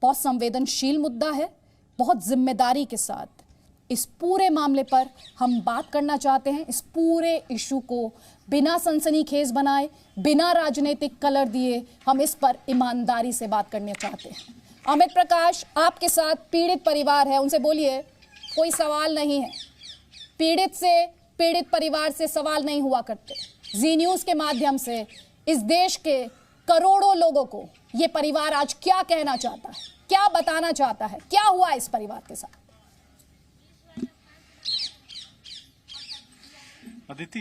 बहुत संवेदनशील मुद्दा है। बहुत जिम्मेदारी के साथ इस पूरे मामले पर हम बात करना चाहते हैं। इस पूरे इशू को बिना सनसनीखेज बनाए, बिना राजनीतिक कलर दिए, हम इस पर ईमानदारी से बात करना चाहते हैं। अमित प्रकाश, आपके साथ पीड़ित परिवार है, उनसे बोलिए। कोई सवाल नहीं है, पीड़ित परिवार से सवाल नहीं हुआ करते। जी न्यूज के माध्यम से इस देश के करोड़ों लोगों को ये परिवार आज क्या कहना चाहता है, क्या बताना चाहता है, क्या हुआ इस परिवार के साथ? अदिति,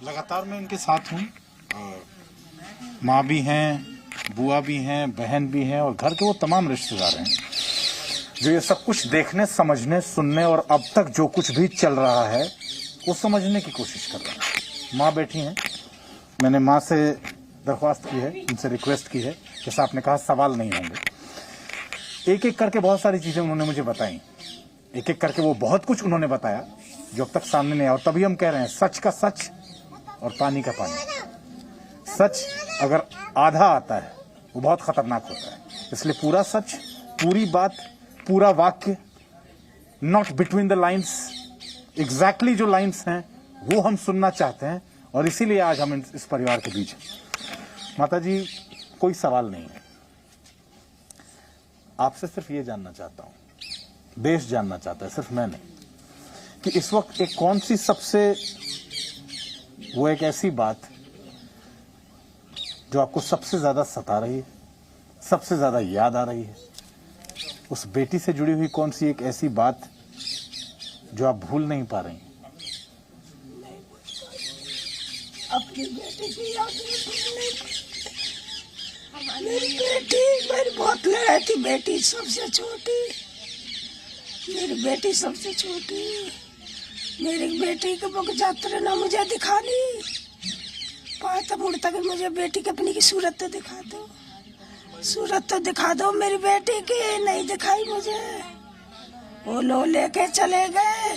लगातार मैं इनके साथ हूँ। माँ भी हैं, बुआ भी हैं, बहन भी हैं और घर के वो तमाम रिश्तेदार हैं जो ये सब कुछ देखने, समझने, सुनने और अब तक जो कुछ भी चल रहा है वो समझने की कोशिश कर रहे हैं। माँ बैठी हैं, मैंने माँ से दरख्वास्त की है, उनसे रिक्वेस्ट की है, जैसा आपने कहा सवाल नहीं होंगे। एक एक करके बहुत सारी चीजें उन्होंने मुझे बताई, एक एक करके वो बहुत कुछ उन्होंने बताया जो अब तक सामने नहीं आया। और तभी हम कह रहे हैं सच का सच और पानी का पानी। सच अगर आधा आता है वो बहुत खतरनाक होता है, इसलिए पूरा सच, पूरी बात, पूरा वाक्य, not between the lines, exactly जो लाइन्स हैं वो हम सुनना चाहते हैं। और इसीलिए आज हम इस परिवार के बीच हैं। माता जी, कोई सवाल नहीं है, आपसे सिर्फ ये जानना चाहता हूं, देश जानना चाहता है, सिर्फ मैं नहीं, कि इस वक्त एक कौन सी सबसे वो एक ऐसी बात जो आपको सबसे ज्यादा सता रही है, सबसे ज्यादा याद आ रही है। उस बेटी से जुड़ी हुई कौन सी एक ऐसी बात जो आप भूल नहीं पा रही? अपनी बेटी की याद नहीं। मेरी बहुत लड़ाई थी, बेटी सबसे छोटी, मेरी बेटी सबसे छोटी। मेरी बेटी के मुख जात्रा ना मुझे दिखानी, पाता मुड़ता कि मुझे बेटी की अपनी की सूरत तो दिखा दो, सूरत तो दिखा दो मेरी बेटी की। नहीं दिखाई मुझे, वो लोग लेके चले गए।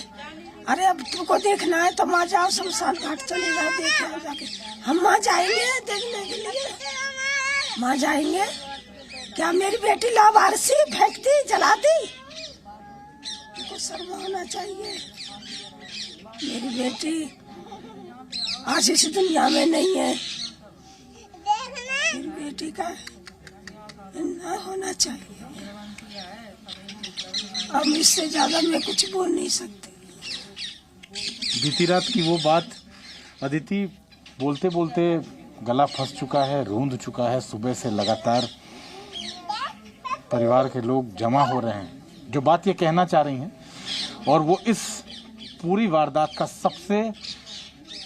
अरे अब तुमको देखना है तो माँ जाओ, शमशान घाट चले जाओ, देखे आओ जाके। हम माँ जाएंगे देखने के लिए, माँ जाएंगे। क्या मेरी बेटी लावारसी फेंक दी, जला दी? उनको शर्म होना चाहिए। मेरी बेटी आज इस दुनिया में नहीं है, मेरी बेटी का ना होना चाहिए। अब इससे ज्यादा मैं कुछ बोल नहीं सकती। बीती रात की वो बात अदिति, बोलते बोलते गला फंस चुका है, रूंध चुका है। सुबह से लगातार परिवार के लोग जमा हो रहे हैं जो बात ये कहना चाह रही हैं, और वो इस पूरी वारदात का सबसे,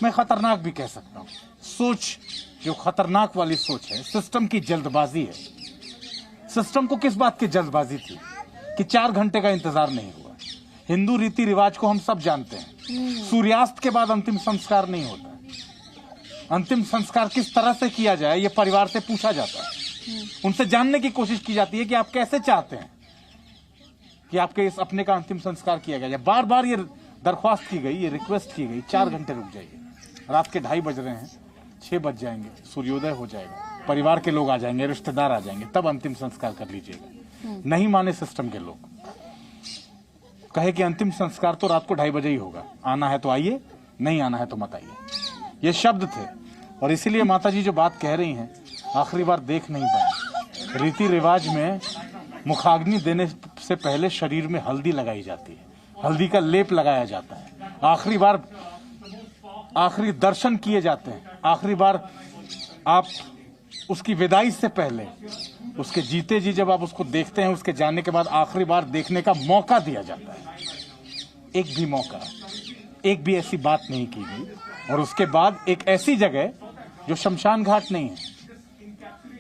मैं खतरनाक भी कह सकता हूँ, सोच, जो खतरनाक वाली सोच है, सिस्टम की जल्दबाजी है। सिस्टम को किस बात की जल्दबाजी थी कि 4 घंटे का इंतजार नहीं हुआ? हिंदू रीति रिवाज को हम सब जानते हैं, सूर्यास्त के बाद अंतिम संस्कार नहीं होता। अंतिम संस्कार किस तरह से किया जाए ये परिवार से पूछा जाता है, उनसे जानने की कोशिश की जाती है कि आप कैसे चाहते हैं कि आपके इस अपने का अंतिम संस्कार किया गया। बार बार ये दरख्वास्त की गई, ये रिक्वेस्ट की गई, 4 घंटे रुक जाइए। रात के 2:30 बज रहे हैं, 6 बज जाएंगे, सूर्योदय हो जाएगा, परिवार के लोग आ जाएंगे, रिश्तेदार आ जाएंगे, तब अंतिम संस्कार कर लीजिएगा। नहीं माने सिस्टम के लोग, कहे कि अंतिम संस्कार तो रात को 2:30 बजे ही होगा, आना है तो आइए, नहीं आना है तो मत आइए। ये शब्द थे। और इसीलिए माता जी जो बात कह रही हैं, आखिरी बार देख नहीं पाए। रीति रिवाज में मुखाग्नि देने से पहले शरीर में हल्दी लगाई जाती है, हल्दी का लेप लगाया जाता है, आखिरी बार आखिरी दर्शन किए जाते हैं, आखिरी बार आप उसकी विदाई से पहले, उसके जीते जी जब आप उसको देखते हैं, उसके जाने के बाद आखिरी बार देखने का मौका दिया जाता है। एक भी मौका, एक भी ऐसी बात नहीं की गई। और उसके बाद एक ऐसी जगह जो शमशान घाट नहीं है,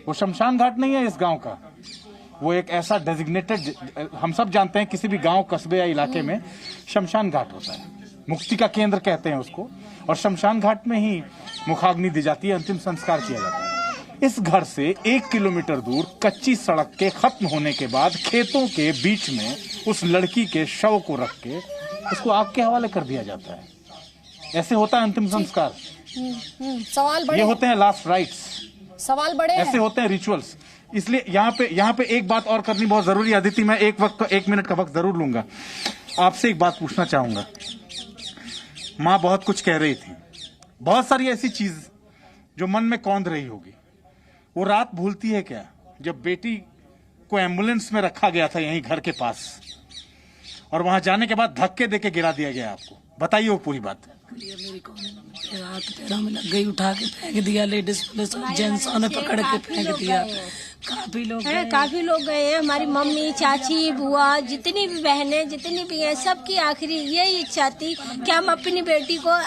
वो शमशान घाट नहीं है इस गांव का, वो एक ऐसा डेजिग्नेटेड, हम सब जानते हैं किसी भी गांव, कस्बे या इलाके में शमशान घाट होता है, मुक्ति का केंद्र कहते हैं उसको, और शमशान घाट में ही मुखाग्नि दी जाती है, अंतिम संस्कार किया जाता है। इस घर से 1 किलोमीटर दूर कच्ची सड़क के खत्म होने के बाद खेतों के बीच में उस लड़की के शव को रख के उसको आग के हवाले कर दिया जाता है। ऐसे होता है अंतिम संस्कार। सवाल बड़े, ये होते हैं लास्ट राइट्स, सवाल बड़े ऐसे होते हैं रिचुअल्स। इसलिए यहाँ पे एक बात और करनी बहुत जरूरी है अदिति। मैं एक मिनट का वक्त जरूर लूंगा। आपसे एक बात पूछना चाहूंगा। माँ बहुत कुछ कह रही थी, बहुत सारी ऐसी चीज जो मन में कौंध रही होगी। वो रात भूलती है क्या जब बेटी को एम्बुलेंस में रखा गया था यहीं घर के पास, और वहां जाने के बाद धक्के देके गिरा दिया गया आपको। बताइए वो पूरी बात। मेरी हाथ पैरों में लग गई, उठा के फेंक दिया। लेडीज पुलिस जेंट्सों ने पकड़ के फेंक दिया। काफी लोग गए हैं। हमारी मम्मी, चाची, बुआ, जितनी भी बहनें जितनी भी हैं, सबकी आखिरी यही इच्छा थी कि हम अपनी बेटी को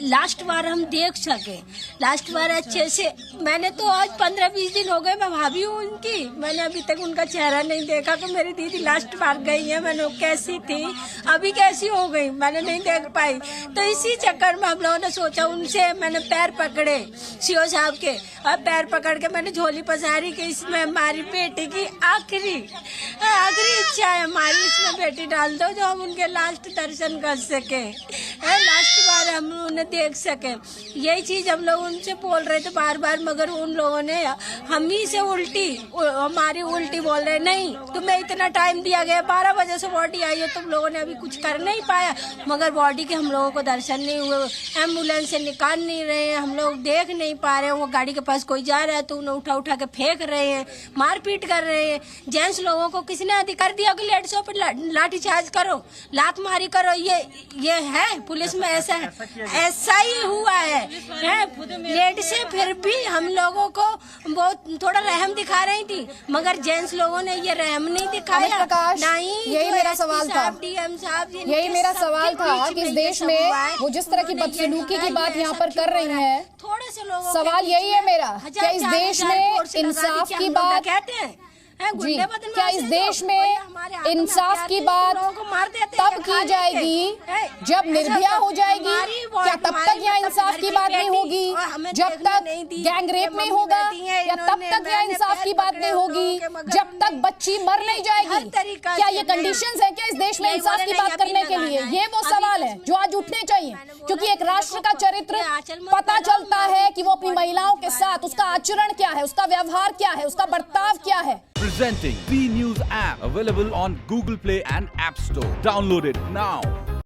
लास्ट बार हम देख सके, लास्ट बार अच्छे से। मैंने तो आज 15-20 दिन हो गए, मैं भाभी हूँ उनकी, मैंने अभी तक उनका चेहरा नहीं देखा कि मेरी दीदी लास्ट बार गई है। मैंने कैसी थी, अभी कैसी हो गई, मैंने नहीं देख पाई। तो इसी चक्कर में हम लोगों ने सोचा, उनसे मैंने पैर पकड़े सीओ साहब के, और पैर पकड़ के मैंने झोली पसारी कि इसमें हमारी बेटी की आखिरी इच्छा है, हमारी इसमें बेटी डाल दो जो हम उनके लास्ट दर्शन कर सके, लास्ट बार हम उन्हें देख सके। यही चीज हम लोग उनसे बोल रहे थे बार बार, मगर उन लोगों ने हम ही से हमारी उल्टी बोल रहे, नहीं तुम्हें इतना टाइम दिया गया, 12 बजे से बॉडी आई है, तुम लोगों ने अभी कुछ कर नहीं पाया। मगर बॉडी के हम लोगों को दर्शन नहीं हुए, एम्बुलेंस से निकाल नहीं रहे हैं, हम लोग देख नहीं पा रहे हैं। वो गाड़ी के पास कोई जा रहा है तो उन्हें उठा के फेंक रहे हैं, मारपीट कर रहे हैं। जेंट्स लोगों को किसी ने अधिकार दिया कि लेडीजों पर लाठीचार्ज करो, लात मारी करो। ये है पुलिस में ऐसा है, ऐसा ही हुआ है लेडीज से। फिर भी हम लोगों को बहुत थोड़ा रहम दिखा रही थी, मगर जेंट्स लोगों ने ये रहम नहीं दिखाया। नहीं, यही मेरा सवाल था, यही मेरा सवाल था कि इस देश में वो जिस तरह की बदसलूकी की बात यहाँ पर कर रही है, थोड़े से लोगों सवाल यही है मेरा, क्या इस देश में इंसाफ की बात कहते हैं जी, क्या इस देश में इंसाफ की बात तब की जाएगी जब निर्भया हो जाएगी? क्या तब तक यहाँ इंसाफ की बात नहीं होगी? जब तक गैंग रेप नहीं होगा, या तब तक यहाँ इंसाफ की बात नहीं होगी जब तक बच्ची मर नहीं जाएगी? क्या ये कंडीशंस है क्या इस देश में इंसाफ की बात करने के लिए? ये वो सवाल है जो आज उठने चाहिए, क्योंकि एक राष्ट्र का चरित्र पता चलता है कि वो अपनी महिलाओं के साथ उसका आचरण क्या है, उसका व्यवहार क्या है, उसका बर्ताव क्या है। Presenting B News app, available on Google Play and App Store. Download it now.